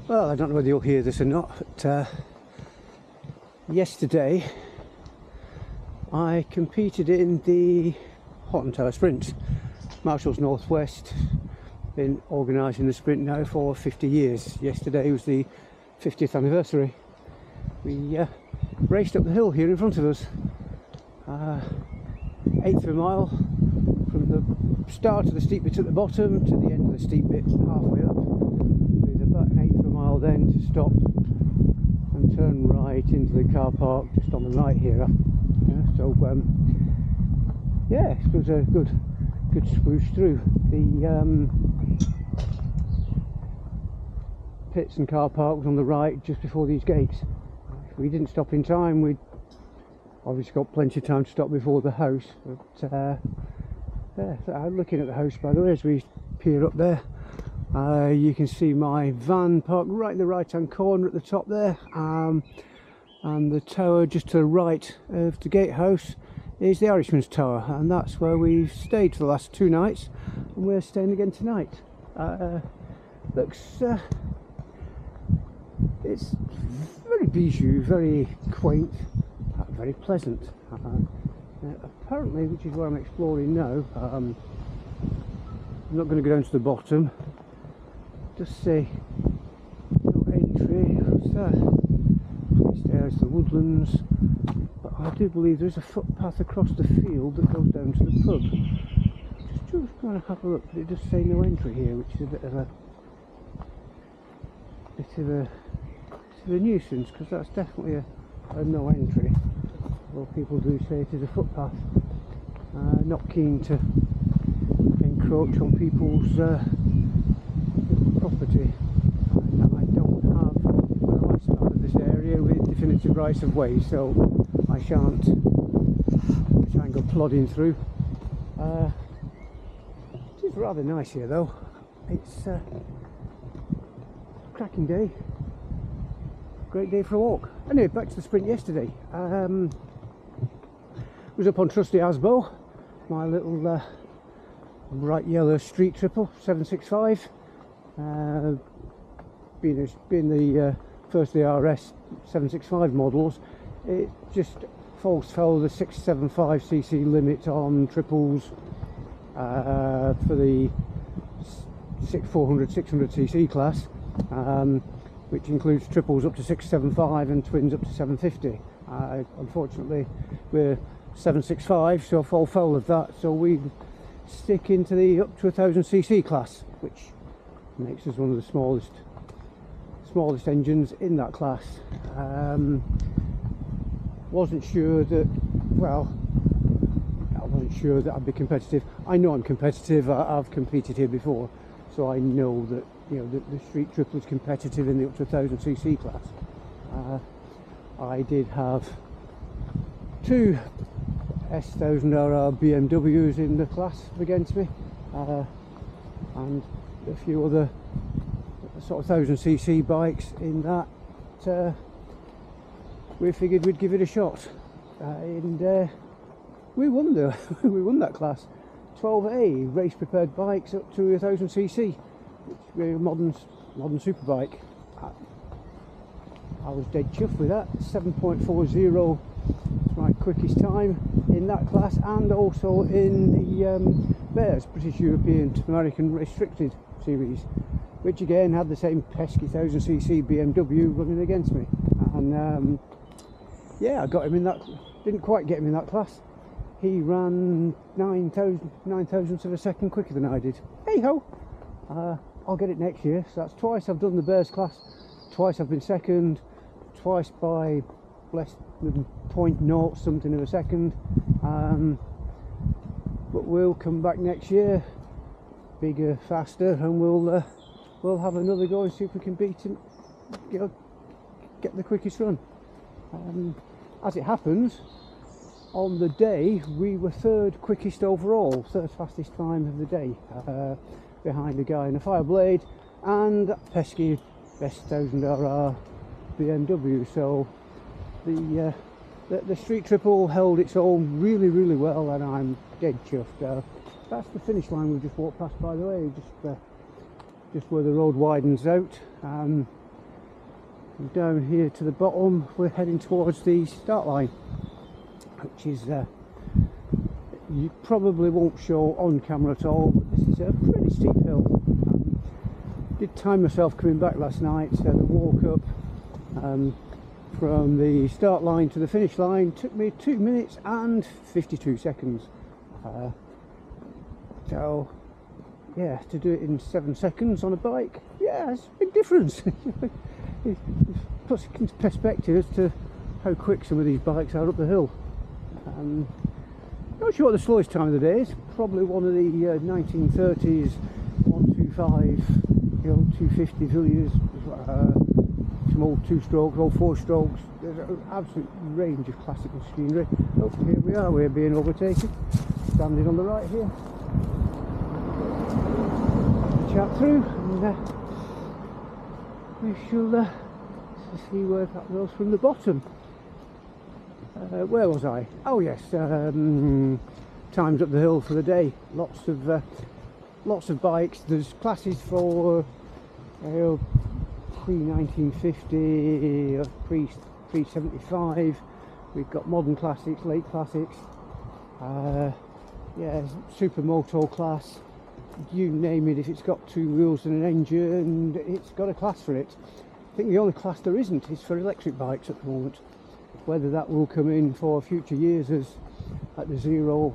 Well, I don't know whether you'll hear this or not, but yesterday I competed in the Hoghton Tower Sprint. Marshall's Northwest, been organising the sprint now for 50 years. Yesterday was the 50th anniversary. We raced up the hill here in front of us, 1/8 of a mile from the start of the steep bit at the bottom to the end of the steep bit halfway up, with about 1/8 of a mile then to stop and turn right into the car park just on the right here. Yeah, it was a good swoosh through. The pits and car park was on the right just before these gates. If we didn't stop in time, we'd obviously got plenty of time to stop before the house. But yeah, I'm looking at the house, by the way, as we peer up there. You can see my van parked right in the right hand corner at the top there, and the tower just to the right of the gatehouse is the Irishman's Tower, and that's where we've stayed for the last 2 nights, and we're staying again tonight. Looks it's very bijou, very quaint, very pleasant. Apparently, which is where I'm exploring now, I'm not going to go down to the bottom. Just say no entry. What's that? There's the woodlands, but I do believe there's a footpath across the field that goes down to the pub. Just going to have a look, but it does say no entry here, which is a bit of a nuisance, because that's definitely a no entry. Well, people do say it is a footpath. Not keen to encroach on people's property. I don't have a license of this area with definitive rights of way, so I shan't try and go plodding through. It is rather nice here, though. It's a cracking day. Great day for a walk. Anyway, back to the sprint yesterday. Was up on trusty Asbo, my little bright yellow street triple 765. Being the first of the RS 765 models, it just falls foul of the 675cc limit on triples for the 400, 600cc class, which includes triples up to 675 and twins up to 750. Unfortunately, we're 765, so I fall foul of that, so we stick into the up to 1000cc class, which makes us one of the smallest engines in that class. Wasn't sure that, well, I wasn't sure that I'd be competitive. I know I'm competitive. I've competed here before, so I know that, you know, the street triple is competitive in the up to 1000cc class. I did have 2 S1000RR BMWs in the class against me, and a few other sort of 1000cc bikes in that. We figured we'd give it a shot, and we won that class. 12A race prepared bikes up to 1000cc, which is a modern superbike. I was dead chuffed with that. 7.40 my quickest time in that class, and also in the Bears British European American Restricted Series, which again had the same pesky 1000cc BMW running against me. And yeah, I got him in that. Didn't quite get him in that class. He ran 9 thousandths of a second quicker than I did. Hey ho! I'll get it next year. So that's twice I've done the Bears class. Twice I've been second. Twice by less than 0.0 something of a second. But we'll come back next year, bigger, faster, and we'll have another go and see if we can beat him. You know, get the quickest run. As it happens, on the day we were 3rd quickest overall, 3rd fastest time of the day, behind a guy in a Fireblade and that pesky S1000RR BMW. So the street triple held its own really well, and I'm dead chuffed. That's the finish line we've just walked past, by the way. Just just where the road widens out. And down here to the bottom, we're heading towards the start line, which is you probably won't show on camera at all, but this is a pretty steep hill. Did time myself coming back last night, so the walk up from the start line to the finish line took me 2 minutes and 52 seconds. So yeah, to do it in 7 seconds on a bike, yeah, it's a big difference. It puts it into perspective as to how quick some of these bikes are up the hill. Not sure what the slowest time of the day is. Probably one of the 1930s 125, 250 Villiers, some old 2-strokes, old 4-strokes. There's an absolute range of classical machinery. Oh, here we are, we're being overtaken. Standing on the right here. Chat through, and we shall see where that goes from the bottom. Where was I? Oh yes, times up the hill for the day. Lots of bikes. There's classes for pre-1950, pre-75. We've got modern classics, late classics. Yeah, supermoto class. You name it. If it's got 2 wheels and an engine, it's got a class for it. I think the only class there isn't is for electric bikes at the moment. Whether that will come in for future years as at the Zero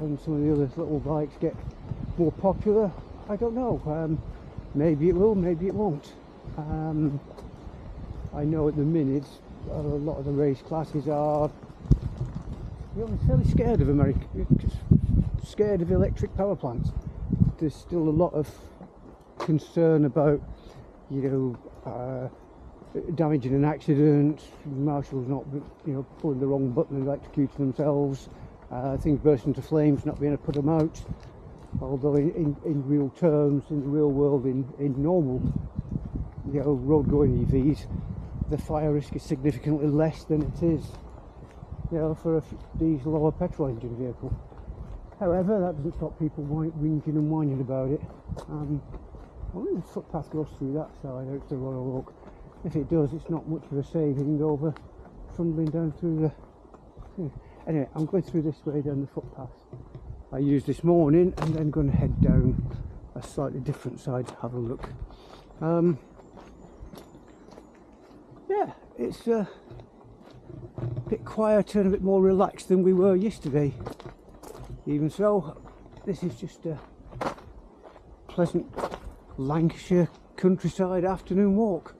and some of the other little bikes get more popular, I don't know. Maybe it will, maybe it won't. I know at the minute a lot of the race classes are fairly scared of America, scared of electric power plants. There's still a lot of concern about, damaging an accident, marshals not, pulling the wrong button and electrocuting themselves, things bursting into flames, not being able to put them out. Although in real terms, in the real world, in normal, road-going EVs, the fire risk is significantly less than it is, for a diesel or a petrol engine vehicle. However, that doesn't stop people whinging and whining about it. I wonder if the footpath goes through that side out to the Royal Oak. If it does, it's not much of a saving over trundling down through the... Anyway, I'm going through this way down the footpath I used this morning, and then going to head down a slightly different side to have a look. Yeah, it's a bit quieter and a bit more relaxed than we were yesterday. Even so, this is just a pleasant Lancashire countryside afternoon walk.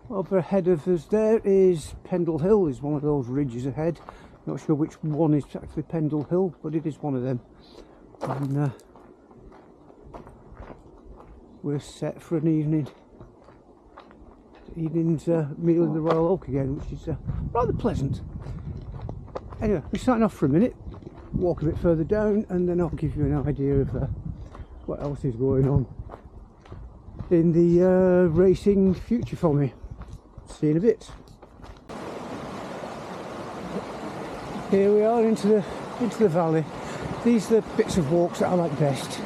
Over ahead of us there is Pendle Hill, is one of those ridges ahead. Not sure which one is actually Pendle Hill, but it is one of them. And we're set for an evening's meal in the Royal Oak again, which is rather pleasant. Anyway, we're starting off for a minute, walk a bit further down, and then I'll give you an idea of what else is going on in the racing future for me. See you in a bit. Here we are into the valley. These are the bits of walks that I like best.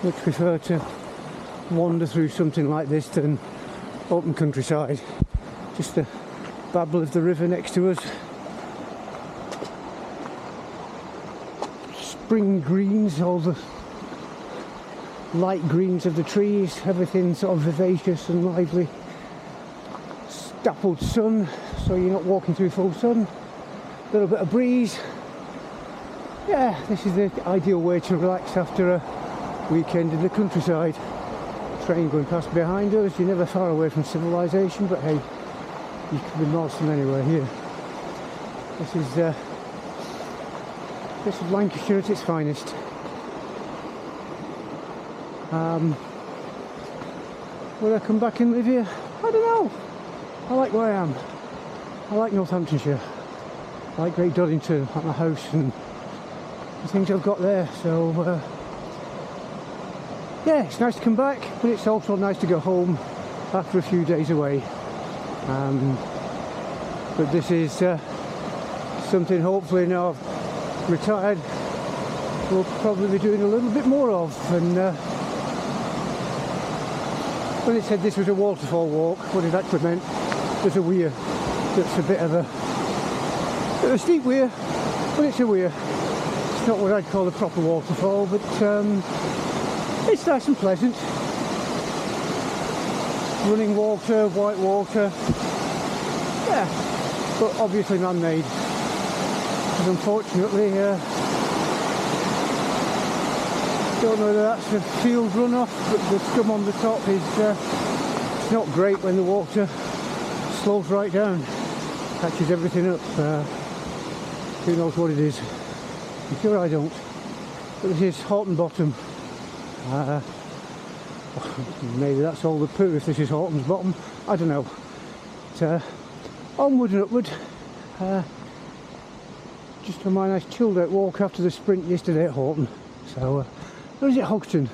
Much prefer to wander through something like this than open countryside. Just the babble of the river next to us. Spring greens, all the light greens of the trees, everything sort of vivacious and lively. Dappled sun, so you're not walking through full sun. A little bit of breeze. Yeah, this is the ideal way to relax after a weekend in the countryside. Train going past behind us. You're never far away from civilization, but hey, you could be miles from anywhere here. This is Lancashire at its finest. Will I come back and live here? I don't know. I like where I am. I like Northamptonshire. I like Great Doddington, I like my house and the things I've got there. So yeah, it's nice to come back, but it's also nice to go home after a few days away. But this is something hopefully now I've retired we'll probably be doing a little bit more of, and when it said this was a waterfall walk, what it actually meant was a weir. That's a bit of a steep weir, but it's a weir. It's not what I'd call a proper waterfall, but it's nice and pleasant. Running water, white water, yeah, but obviously man-made. And unfortunately, don't know whether that's a field runoff, but the scum on the top is it's not great when the water slows right down, catches everything up. Who knows what it is? I'm sure I don't. But this is Hoghton Bottom. Maybe that's all the poo if this is Hoghton's Bottom. I don't know. But, onward and upward. Just on my nice chilled out walk after the sprint yesterday at Hoghton. So, what is it, Hoghton?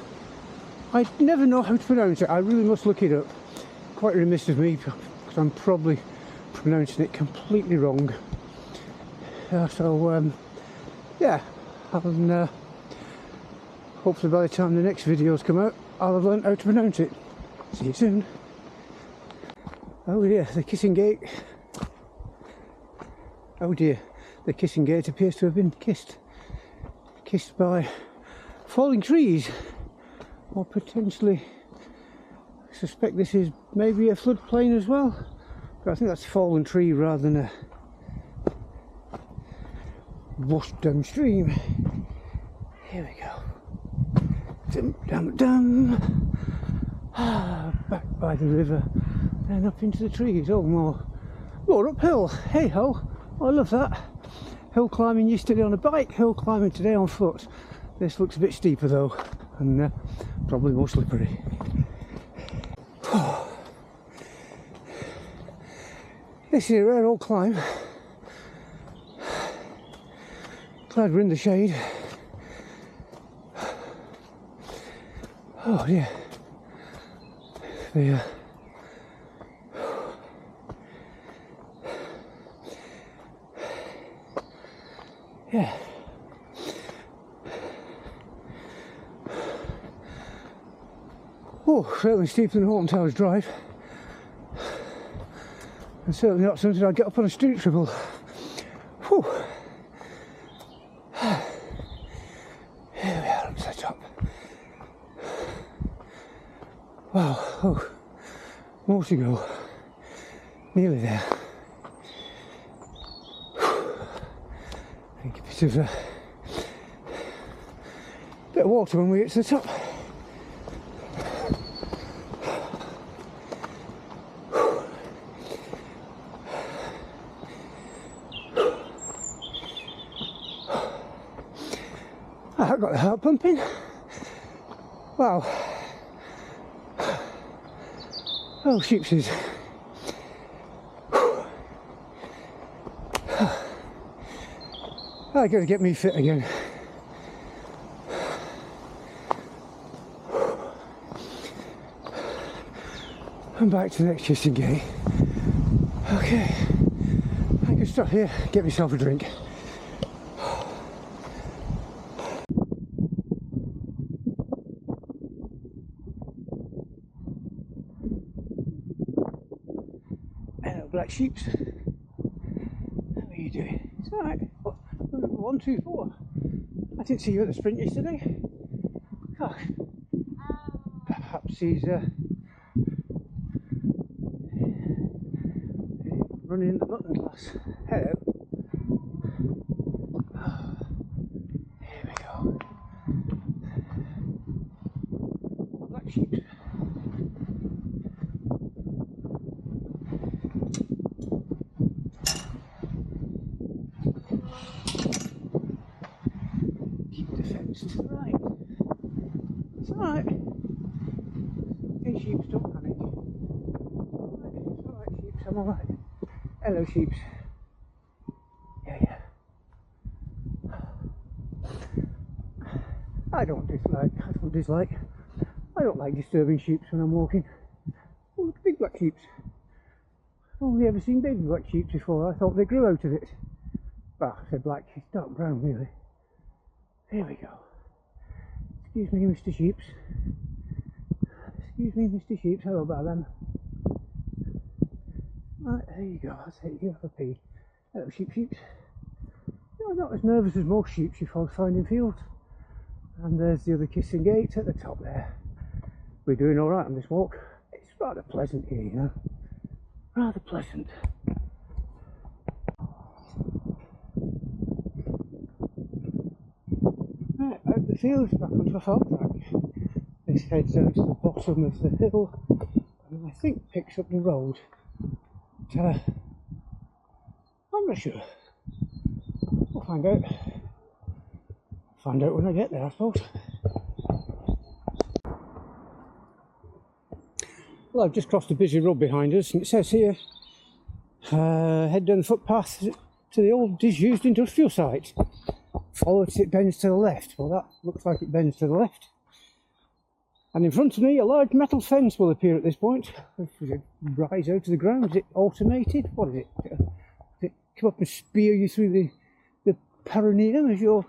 I never know how to pronounce it. I really must look it up. Quite remiss of me because I'm probably pronouncing it completely wrong. Yeah, and hopefully by the time the next videos come out, I'll have learnt how to pronounce it. See you soon. Oh dear, the kissing gate. Oh dear, the kissing gate appears to have been kissed by falling trees, or potentially, I suspect this is maybe a floodplain as well, but I think that's a fallen tree rather than a washed downstream. Here we go. Dum dum dum. Back by the river, then up into the trees. Oh, more uphill. Hey ho! I love that. Hill climbing yesterday on a bike, hill climbing today on foot. This looks a bit steeper though, and probably more slippery. This is a rare old climb. Glad we're in the shade. Oh dear. Yeah. Oh, certainly steeper than Hoghton Towers Drive. And certainly not something I'd get up on a street triple. Whew. Here we are, up to the top. Wow, oh, more to go. Nearly there. I think a bit of water when we get to the top. I've got the heart pumping. Wow. Oh, sheepsies. I gotta get me fit again. I'm back to the next kissing gate. Okay, I can stop here, get myself a drink. Hello, black sheeps. How are you doing? It's alright. 1, 2, 4. I didn't see you at the sprint yesterday. Gosh. Perhaps he's running in the mutton glass. Hello. Here we go. Black sheep. Keep the fence to the right. It's alright. Hey sheeps, don't panic. It's alright sheeps, I'm alright. Hello sheeps. Yeah. I don't like disturbing sheep when I'm walking. Oh, look, big black sheep. I've only ever seen baby black sheep before. I thought they grew out of it. Well, I said black, it's dark brown really. There we go. Excuse me, Mr. Sheeps. Let's Excuse me, Mr. Sheep, hello about them. Right, there you go, I'll take you have a pee. Hello, sheep. No, not as nervous as most sheep you find in fields. And there's the other kissing gate at the top there. We're doing alright on this walk. It's rather pleasant here, you know. Rather pleasant. Right, out the field, back onto a farm track. This heads down to the bottom of the hill and I think picks up the road. But, I'm not sure. We'll find out. Find out when I get there, I suppose. Well, I've just crossed a busy road behind us and it says here, head down the footpath to the old disused industrial site. Follow it, it bends to the left. Well, that looks like it bends to the left. And in front of me, a large metal fence will appear at this point. Does it rise out of the ground? Is it automated? What is it? Does it come up and spear you through the perineum as you're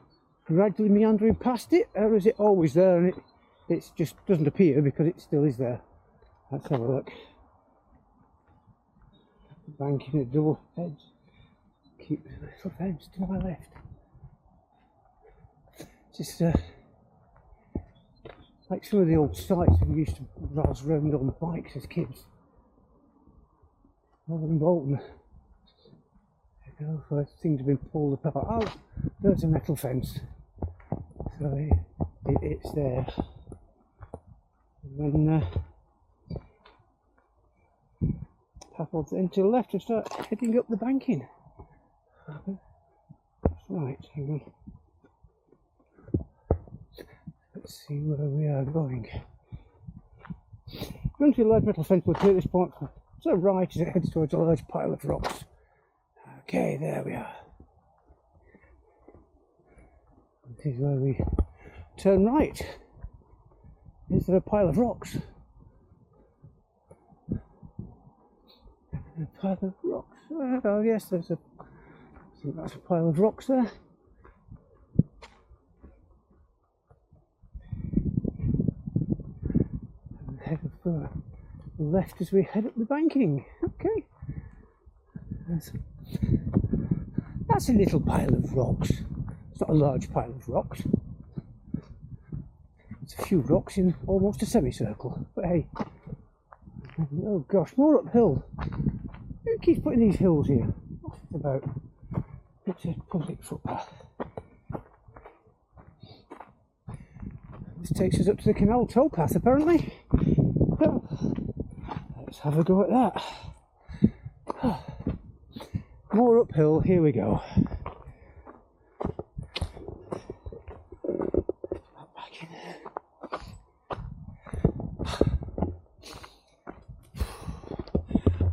gradually meandering past it? Or is it always there and it just doesn't appear because it still is there? Let's have a look. Banking at double heads. Keep the little fence to my left. Just like some of the old sites we used to razz round on bikes as kids. Over in Bolton. There you go, things have been pulled apart. Oh, there's a metal fence. So it's there. And then path on then to the left and start heading up the banking. That's right, hang on. Let's see where we are going. Going to the large metal fence will appear at this point. To the right as it heads towards a large pile of rocks. Okay, there we are. This is where we turn right. Is there a pile of rocks? A pile of rocks. Oh yes, I think that's a pile of rocks there. Head up the left as we head up the banking. Okay. That's a little pile of rocks. It's not a large pile of rocks. It's a few rocks in almost a semicircle. But hey. Oh gosh, more uphill. Who keeps putting these hills here? What's it about? It's a public footpath. This takes us up to the canal towpath apparently. Well, let's have a go at that. More uphill, here we go. Back in there.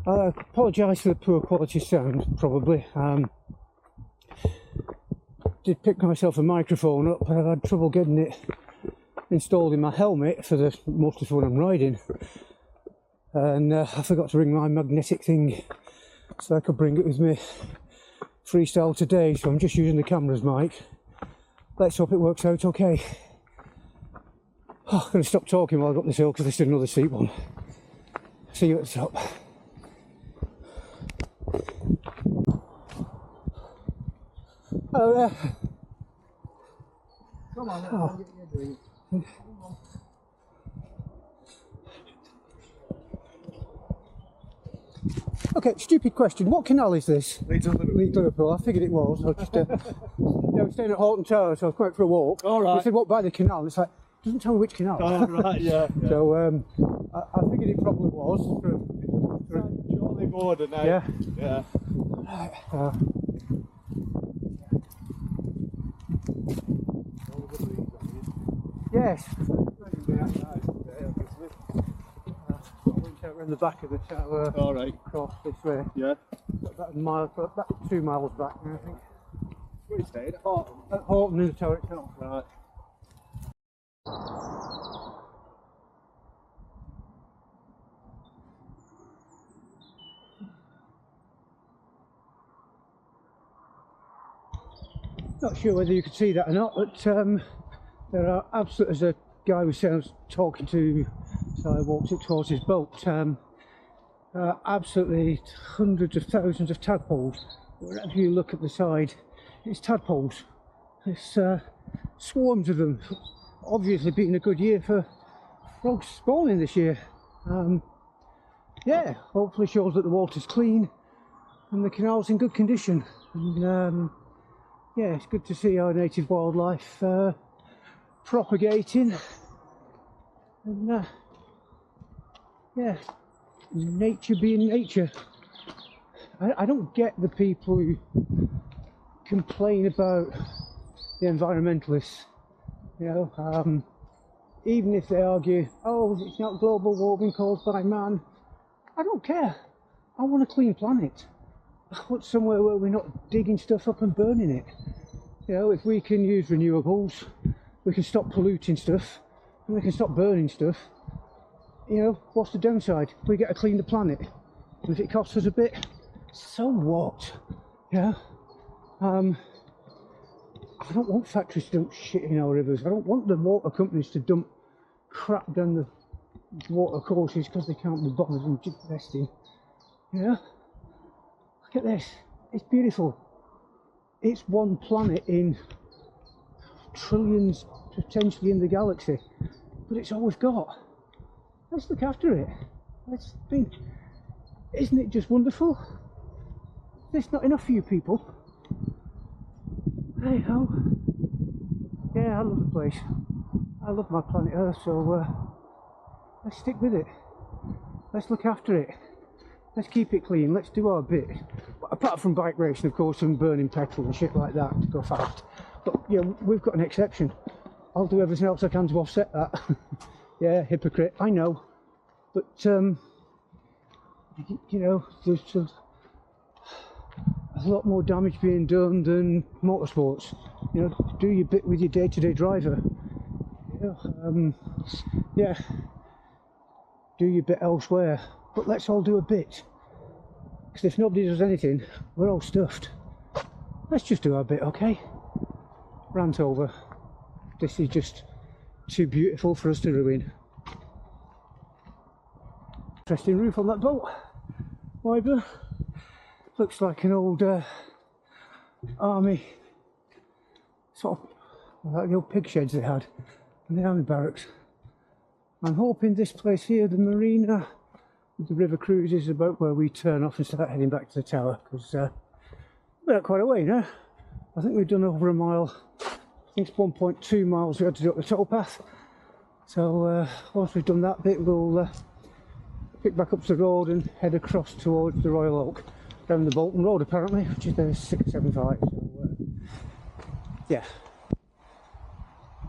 I apologise for the poor quality sound, probably. Did pick myself a microphone up, but I've had trouble getting it installed in my helmet for the most of the fun I'm riding, and I forgot to bring my magnetic thing so I could bring it with me freestyle today, so I'm just using the camera's mic. Let's hope it works out okay. I'm going to stop talking while I got this hill because there's still another steep one. See you at the top. Oh there. Come on, I'll get you a drink. Okay, stupid question. What canal is this? Leeds Liverpool. Leeds Liverpool. I figured it was. I just, we're staying at Hoghton Tower, so I was going for a walk. All right. We said walk by the canal. And it's like, it doesn't tell me which canal. Oh, right, yeah. So I figured it probably was. Shortly border now. Yeah. Yeah. Yes. Around the back of the tower. All right. Across this way. Yeah. About a mile, about 2 miles back now, I think. Where you stayed? At Hoghton? At Hoghton in the tower itself. Right. Not sure whether you could see that or not, but there are absolutely, as a guy was talking to So I walked it towards his boat. Absolutely hundreds of thousands of tadpoles. Wherever you look at the side, it's tadpoles. It's swarms of them. Obviously been a good year for frogs spawning this year. Yeah, hopefully shows that the water's clean and the canal's in good condition. And yeah, it's good to see our native wildlife propagating. And yeah, nature being nature. I don't get the people who complain about the environmentalists, you know, even if they argue, oh, it's not global warming caused by man. I don't care. I want a clean planet. I want somewhere where we're not digging stuff up and burning it. You know, if we can use renewables, we can stop polluting stuff, and we can stop burning stuff. You know, what's the downside? We get to clean the planet. And if it costs us a bit, so what? Yeah. I don't want factories to dump shit in our rivers. I don't want the water companies to dump crap down the water courses because they can't be bothered investing. Yeah. Look at this. It's beautiful. It's one planet in trillions, potentially in the galaxy, but it's all we've got. Let's look after it. Let's think. Isn't it just wonderful? There's not enough for you people. Hey ho. Yeah, I love the place. I love my planet Earth, so let's stick with it. Let's look after it. Let's keep it clean. Let's do our bit. Apart from bike racing, of course, and burning petrol and shit like that to go fast. But yeah, we've got an exception. I'll do everything else I can to offset that. Yeah, hypocrite, I know. But you know, there's a lot more damage being done than motorsports. You know, do your bit with your day-to-day driver. You know, yeah, do your bit elsewhere. But let's all do a bit. Because if nobody does anything, we're all stuffed. Let's just do our bit, okay? Rant over. This is just too beautiful for us to ruin. Interesting roof on that boat. Wider. Looks like an old army sort of like the old pig sheds they had in the army barracks. I'm hoping this place here, the marina, the river cruise, is about where we turn off and start heading back to the tower, because we're quite a way now. I think we've done over a mile. I think it's 1.2 miles we had to do up the towpath. So once we've done that bit, we'll pick back up to the road and head across towards the Royal Oak, down the Bolton Road apparently, which is the 675. So yeah,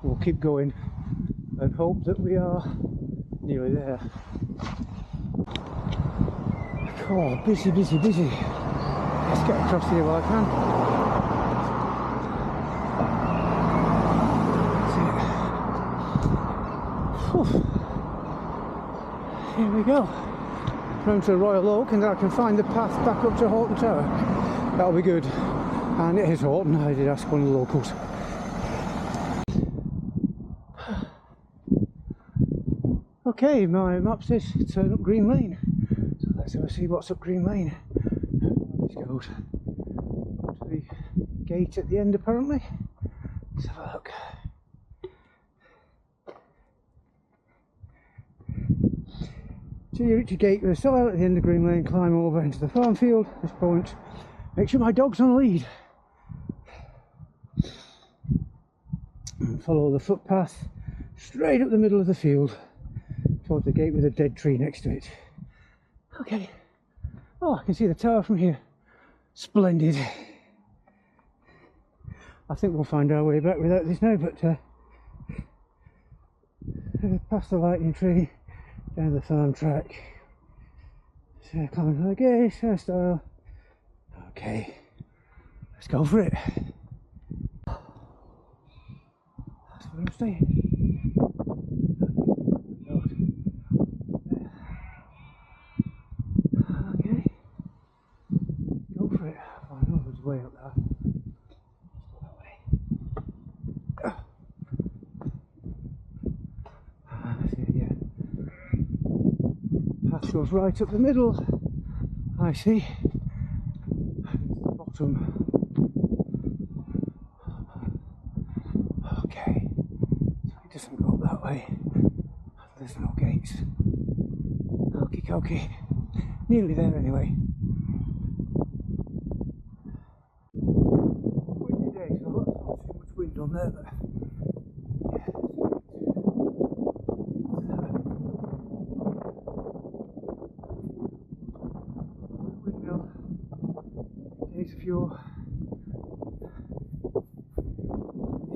we'll keep going and hope that we are nearly there. Oh, busy, busy, busy. Let's get across here while I can. That's it. Here we go. Round to the Royal Oak, and then I can find the path back up to Hoghton Tower. That'll be good. And it is Hoghton. I did ask one of the locals. Okay, my map says turn up Green Lane. So let's have a see what's up Green Lane. This goes to the gate at the end apparently. Let's have a look. So you reach a gate with a stile at the end of Green Lane, climb over into the farm field. At this point, make sure my dog's on the lead. And follow the footpath straight up the middle of the field towards the gate with a dead tree next to it. Okay. Oh, I can see the tower from here. Splendid. I think we'll find our way back without this now, but past the lightning tree, down the farm track. So climbing to the gate, hairstyle. Okay. Let's go for it. That's where I'm staying. Way up there. That's it, yeah. Just goes right up the middle. I see. Bottom. Okay, so it doesn't go up that way. There's no gates. Okie dokie. Nearly there anyway. Windy day, so not too much wind on there, but windmill. Days of yore.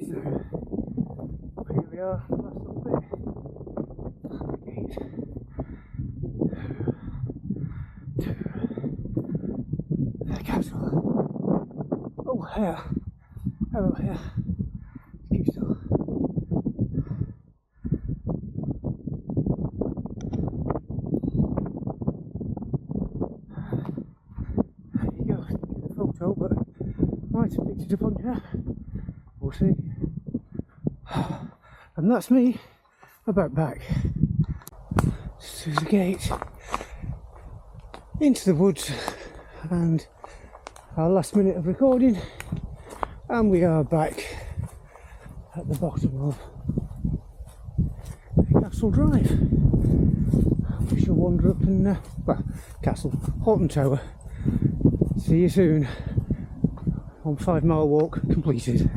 So here we are, the last little bit. The gate. To the castle. Oh, here. Hello, here. Keep still. There you go. Get a photo, but might have picked it up on here. We'll see. And that's me about back. Through the gate. Into the woods. And our last minute of recording. And we are back at the bottom of Castle Drive. We shall wander up and, well, Castle, Hoghton Tower. See you soon on 5 mile walk completed.